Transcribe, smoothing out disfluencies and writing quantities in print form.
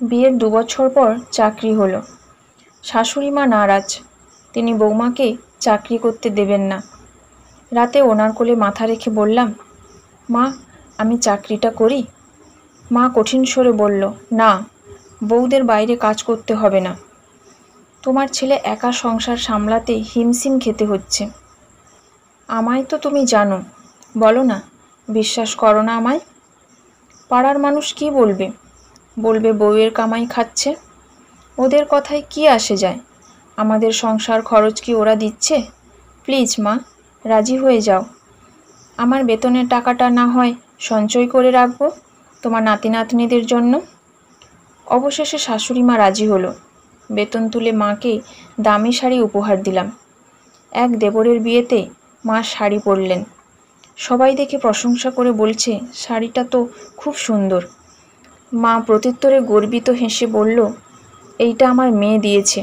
বিয়ের 2 বছর পর চাকরি হলো। শাশুড়ি মা নারাজ, তিনি বৌমাকে চাকরি করতে দেবেন না। রাতে ওনার কোলে মাথা রেখে বললাম, মা আমি চাকরিটা করি। মা কঠিন স্বরে বলল, না, বউদের বাইরে কাজ করতে হবে না। তোমার ছেলে একা সংসার সামলাতে হিমশিম খেতে হচ্ছে। আমায় তো তুমি জানো, বলো না, বিশ্বাস করো না আমায়? পাড়ার মানুষ কি বলবে? বলবে বউয়ের কামাই খাচ্ছে। ওদের কথায় কি আসে যায়? আমাদের সংসার খরচ কি ওরা দিচ্ছে? প্লিজ মা, রাজি হয়ে যাও। আমার বেতনের টাকাটা না হয় সঞ্চয় করে রাখবো তোমার নাতি নাতনিদের জন্য। অবশেষে শাশুড়ি মা রাজি হলো। বেতন তুলে মাকে দামি শাড়ি উপহার দিলাম। এক দেবরের বিয়েতে মা শাড়ি পরলেন। সবাই দেখে প্রশংসা করে বলছে, শাড়িটা তো খুব সুন্দর। মা প্রত্যুত্তরে গর্বিত হেসে বলল, এইটা আমার মেয়ে দিয়েছে।